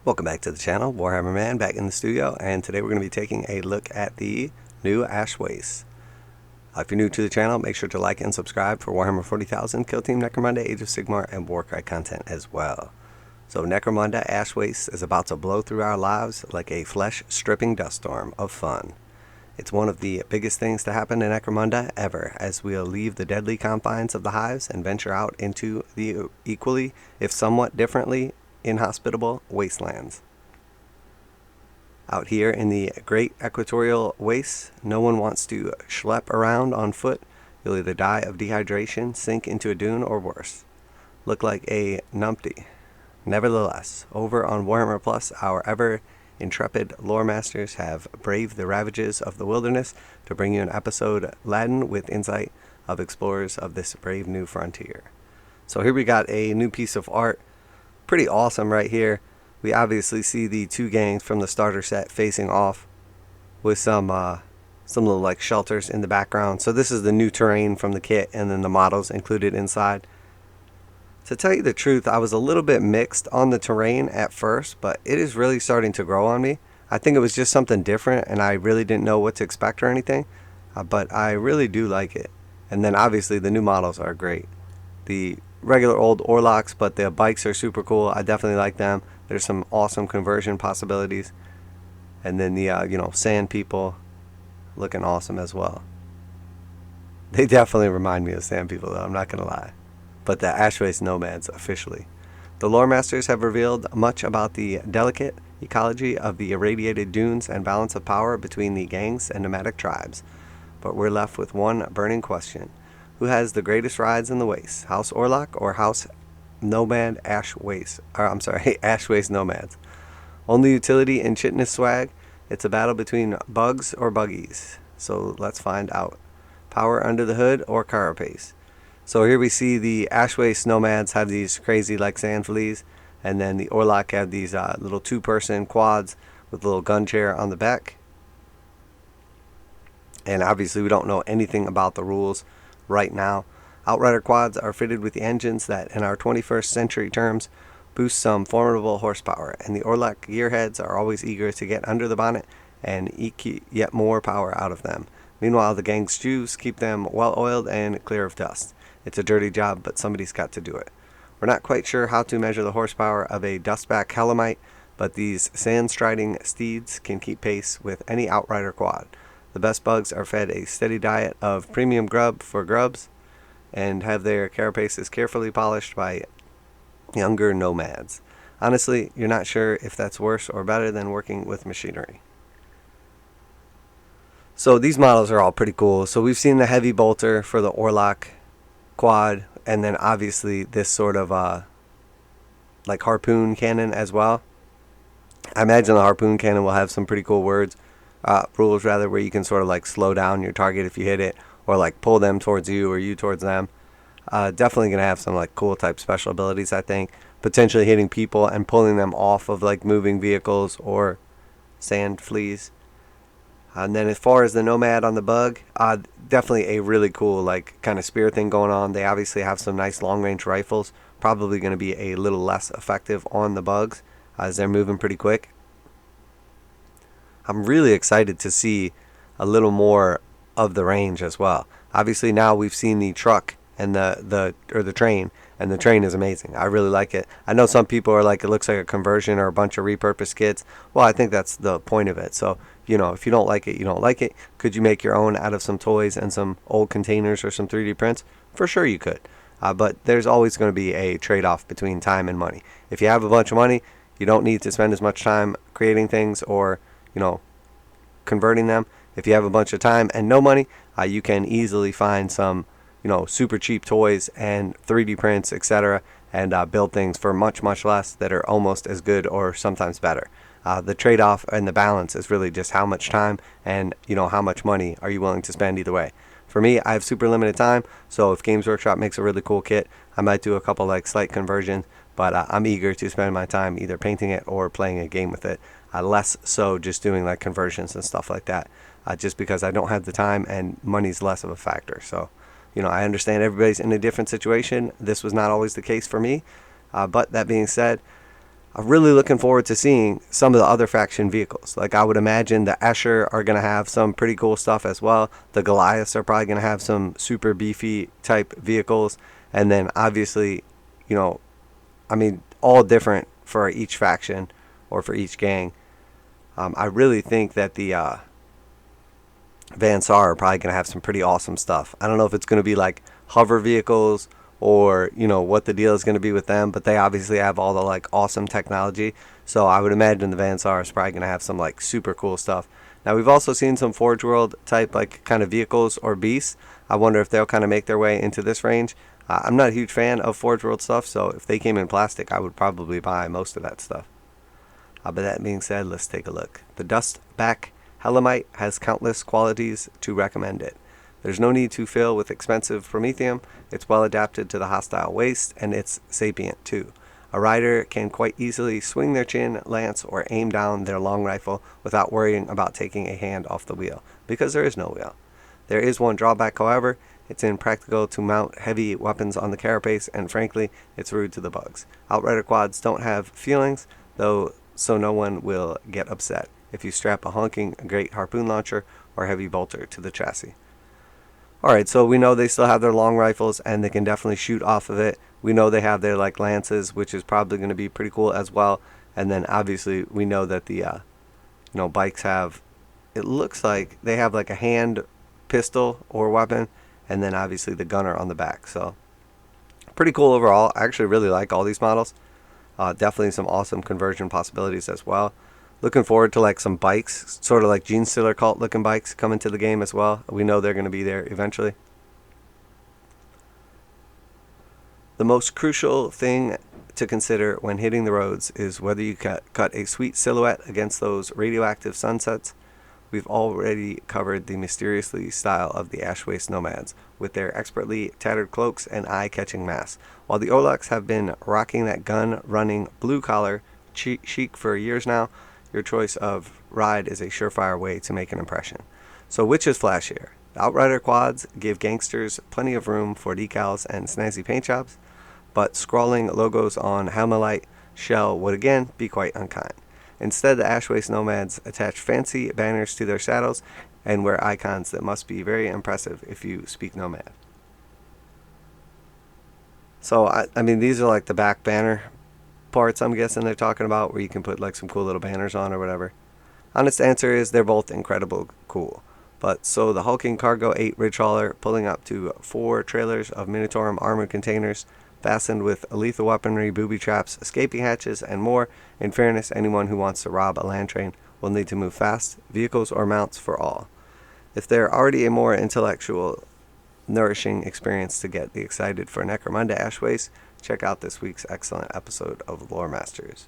Welcome back to the channel, Warhammer Man back in the studio, and today we're going to be taking a look at the new Ash Waste. If you're new to the channel, make sure to like and subscribe for Warhammer 40,000, Kill Team Necromunda, Age of Sigmar, and warcry content as well. So Necromunda Ash Waste is about to blow through our lives like a flesh-stripping dust storm of fun. It's one of the biggest things to happen in Necromunda ever, as we'll leave the deadly confines of the hives and venture out into the equally, if somewhat differently, inhospitable wastelands. Out here in the great equatorial wastes, no one wants to schlep around on foot. You'll either die of dehydration, sink into a dune, or worse. Look like a numpty. Nevertheless, over on Warhammer Plus, our ever intrepid lore masters have braved the ravages of the wilderness to bring you an episode laden with insight of explorers of this brave new frontier. So here we got a new piece of art. Pretty awesome right here. We obviously see the two gangs from the starter set facing off with some little like shelters in the background. So this is the new terrain from the kit and then the models included inside. To tell you the truth, I was a little bit mixed on the terrain at first, but it is really starting to grow on me. I think it was just something different and I really didn't know what to expect or anything, but I really do like it. And then obviously the new models are great. The regular old Orlocks, but the bikes are super cool. I definitely like them. There's some awesome conversion possibilities. And then the sand people looking awesome as well. They definitely remind me of sand people though, I'm not gonna lie. But the Ash Waste Nomads officially. The lore masters have revealed much about the delicate ecology of the irradiated dunes and balance of power between the gangs and nomadic tribes. But we're left with one burning question. Who has the greatest rides in the waste? House Orlock or House Nomad Ash Waste? Ash Waste Nomads. Only utility and chitness swag. It's a battle between bugs or buggies. So let's find out. Power under the hood or carapace. So here we see the Ash Waste Nomads have these crazy like sand fleas, and then the Orlock have these little two-person quads with a little gun chair on the back. And obviously we don't know anything about the rules right now. Outrider quads are fitted with the engines that, in our 21st century terms, boost some formidable horsepower, and the Orlock gearheads are always eager to get under the bonnet and eke yet more power out of them. Meanwhile, the gang's stews keep them well oiled and clear of dust. It's a dirty job, but somebody's got to do it. We're not quite sure how to measure the horsepower of a dustback Helamite, but these sand-striding steeds can keep pace with any outrider quad. The best bugs are fed a steady diet of premium grub for grubs and have their carapaces carefully polished by younger nomads. Honestly, you're not sure if that's worse or better than working with machinery. So these models are all pretty cool. So we've seen the heavy bolter for the Orlock quad, and then obviously this sort of like harpoon cannon as well. I imagine the harpoon cannon will have some pretty cool rules rather, where you can sort of like slow down your target if you hit it, or like pull them towards you or you towards them. Definitely gonna have some like cool type special abilities, I think. Potentially hitting people and pulling them off of like moving vehicles or sand fleas. And then as far as the Nomad on the bug, definitely a really cool like kind of spear thing going on. They obviously have some nice long range rifles. Probably going to be a little less effective on the bugs as they're moving pretty quick. I'm really excited to see a little more of the range as well. Obviously now we've seen the truck and the train, and the train is amazing. I really like it. I know some people are like, it looks like a conversion or a bunch of repurposed kits. Well, I think that's the point of it. So, if you don't like it, you don't like it. Could you make your own out of some toys and some old containers or some 3D prints? For sure you could. But there's always going to be a trade-off between time and money. If you have a bunch of money, you don't need to spend as much time creating things or converting them. If you have a bunch of time and no money, you can easily find some super cheap toys and 3D prints, etc., and build things for much less that are almost as good or sometimes better. The trade-off and the balance is really just how much time and how much money are you willing to spend either way. For me, I have super limited time, so if Games Workshop makes a really cool kit, I might do a couple like slight conversions, but I'm eager to spend my time either painting it or playing a game with it. Less so just doing like conversions and stuff like that, just because I don't have the time and money's less of a factor. So, I understand everybody's in a different situation. This was not always the case for me, but that being said, I'm really looking forward to seeing some of the other faction vehicles. Like, I would imagine the Escher are going to have some pretty cool stuff as well. The Goliaths are probably going to have some super beefy type vehicles. And then obviously, you know, I mean, all different for each faction or for each gang. I really think that the Van Saar are probably going to have some pretty awesome stuff. I don't know if it's going to be like hover vehicles or, you know, what the deal is going to be with them, but they obviously have all the like awesome technology. So I would imagine the Van Saar is probably going to have some like super cool stuff. Now, we've also seen some Forge World type like kind of vehicles or beasts. I wonder if they'll kind of make their way into this range. I'm not a huge fan of Forge World stuff, so if they came in plastic, I would probably buy most of that stuff. But that being said, let's take a look. The Dustback Helamite has countless qualities to recommend it. There's no need to fill with expensive promethium. It's well adapted to the hostile waste, and it's sapient too. A rider can quite easily swing their chin, lance, or aim down their long rifle without worrying about taking a hand off the wheel, because there is no wheel. There is one drawback, however. It's impractical to mount heavy weapons on the carapace, and frankly, it's rude to the bugs. Outrider quads don't have feelings, though, so no one will get upset if you strap a honking great harpoon launcher or heavy bolter to the chassis. Alright, so we know they still have their long rifles and they can definitely shoot off of it. We know they have their like lances, which is probably going to be pretty cool as well. And then obviously we know that the bikes have, it looks like they have like a hand pistol or weapon, and then obviously the gunner on the back. So pretty cool overall. I actually really like all these models. Definitely some awesome conversion possibilities as well. Looking forward to like some bikes, sort of like Gene Stealer cult looking bikes coming to the game as well. We know they're going to be there eventually. The most crucial thing to consider when hitting the roads is whether you cut a sweet silhouette against those radioactive sunsets. We've already covered the mysteriously style of the Waste Nomads with their expertly tattered cloaks and eye-catching masks, while the Orlocks have been rocking that gun-running blue-collar chic for years now. Your choice of ride is a surefire way to make an impression. So which is flashier? The Outrider quads give gangsters plenty of room for decals and snazzy paint jobs, but scrawling logos on Helamite shell would again be quite unkind. Instead, the Waste Nomads attach fancy banners to their saddles and wear icons that must be very impressive if you speak Nomad. So, I mean, these are like the back banner parts, I'm guessing they're talking about, where you can put like some cool little banners on or whatever. Honest answer is they're both incredible cool. But so the hulking Cargo 8 ridge hauler pulling up to 4 trailers of Minotaurum armored containers fastened with lethal weaponry, booby traps, escaping hatches, and more. In fairness, anyone who wants to rob a land train will need to move fast, vehicles or mounts for all. If they're already a more intellectual, nourishing experience to get excited for Necromunda Ashways, check out this week's excellent episode of Lore Masters.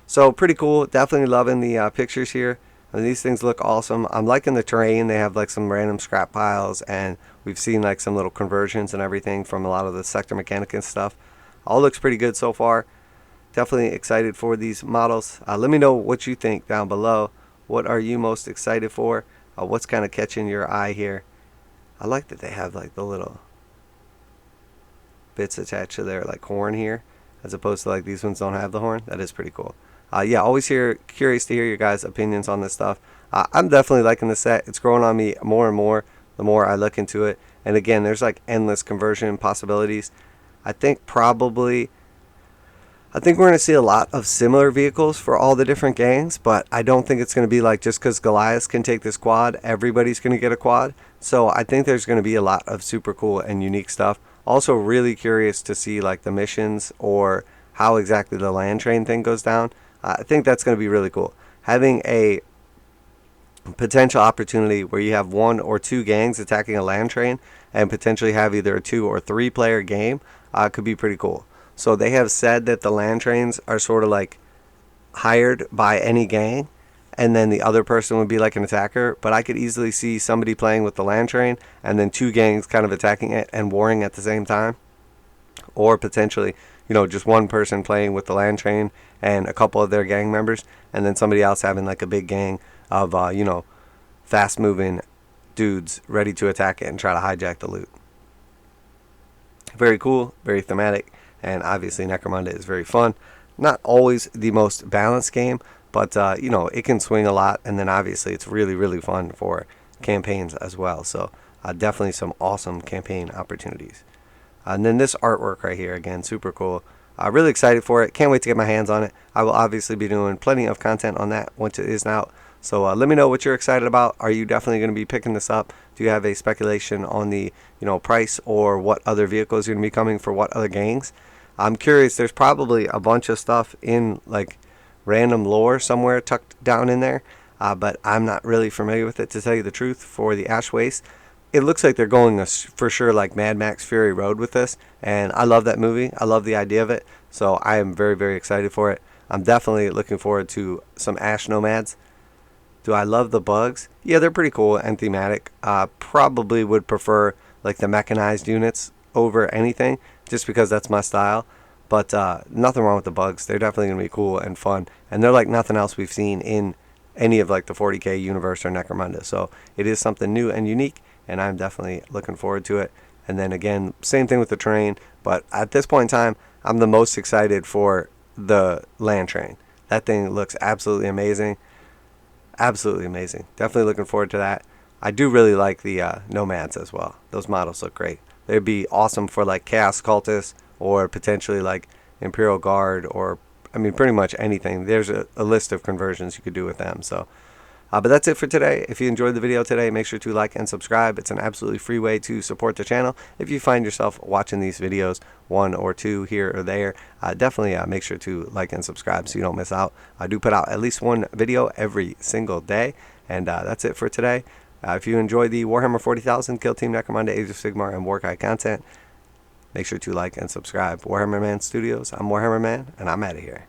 So pretty cool. Definitely loving the pictures here. I mean, these things look awesome. I'm liking the terrain. They have like some random scrap piles, and we've seen like some little conversions and everything from a lot of the Sector Mechanicus stuff. All looks pretty good so far. Definitely excited for these models. Let me know what you think down below. What are you most excited for? What's kind of catching your eye here? I like that they have like the little bits attached to their like horn here, as opposed to like these ones don't have the horn. That is pretty cool. Yeah, always curious to hear your guys' opinions on this stuff. I'm definitely liking the set. It's growing on me more and more the more I look into it. And again, there's like endless conversion possibilities. I think we're going to see a lot of similar vehicles for all the different gangs, but I don't think it's going to be like just because Goliath can take this quad, everybody's going to get a quad. So I think there's going to be a lot of super cool and unique stuff. Also really curious to see like the missions or how exactly the land train thing goes down. I think that's going to be really cool. Having a potential opportunity where you have 1 or 2 gangs attacking a land train and potentially have either a 2 or 3 player game could be pretty cool. So they have said that the land trains are sort of like hired by any gang, and then the other person would be like an attacker. But I could easily see somebody playing with the land train and then 2 gangs kind of attacking it and warring at the same time. Or potentially, just one person playing with the land train and a couple of their gang members, and then somebody else having like a big gang of, fast moving dudes ready to attack it and try to hijack the loot. Very cool, very thematic, and obviously Necromunda is very fun. not always the most balanced game, but you know, it can swing a lot, and then obviously it's really, really fun for campaigns as well. So definitely some awesome campaign opportunities. And then this artwork right here, again, super cool. Really excited for it. Can't wait to get my hands on it. I will obviously be doing plenty of content on that once it is out. So let me know what you're excited about. Are you definitely going to be picking this up? Do you have a speculation on the price, or what other vehicles are going to be coming for what other gangs? I'm curious. There's probably a bunch of stuff in like random lore somewhere tucked down in there, but I'm not really familiar with it, to tell you the truth. For the Ash Waste, it looks like they're going for sure like Mad Max Fury Road with this, and I love that movie. I love the idea of it, so I am very, very excited for it. I'm definitely looking forward to some Ash Nomads. Do I love the bugs? Yeah, they're pretty cool and thematic. Probably would prefer like the mechanized units over anything, just because that's my style. But nothing wrong with the bugs. They're definitely going to be cool and fun, and they're like nothing else we've seen in any of like the 40k universe or Necromunda. So it is something new and unique, and I'm definitely looking forward to it. And then again, same thing with the train, but at this point in time, I'm the most excited for the land train. That thing looks absolutely amazing. Absolutely amazing. Definitely looking forward to that. I do really like the Nomads as well. Those models look great. They'd be awesome for like Chaos Cultists, or potentially like Imperial Guard, or I mean pretty much anything. There's a list of conversions you could do with them. So but that's it for today. If you enjoyed the video today, make sure to like and subscribe. It's an absolutely free way to support the channel. If you find yourself watching these videos, one or two here or there, definitely make sure to like and subscribe so you don't miss out. I do put out at least one video every single day. And that's it for today. If you enjoy the Warhammer 40,000, Kill Team Necromunda, Age of Sigmar, and Warcry content, make sure to like and subscribe. Warhammer Man Studios, I'm Warhammer Man, and I'm out of here.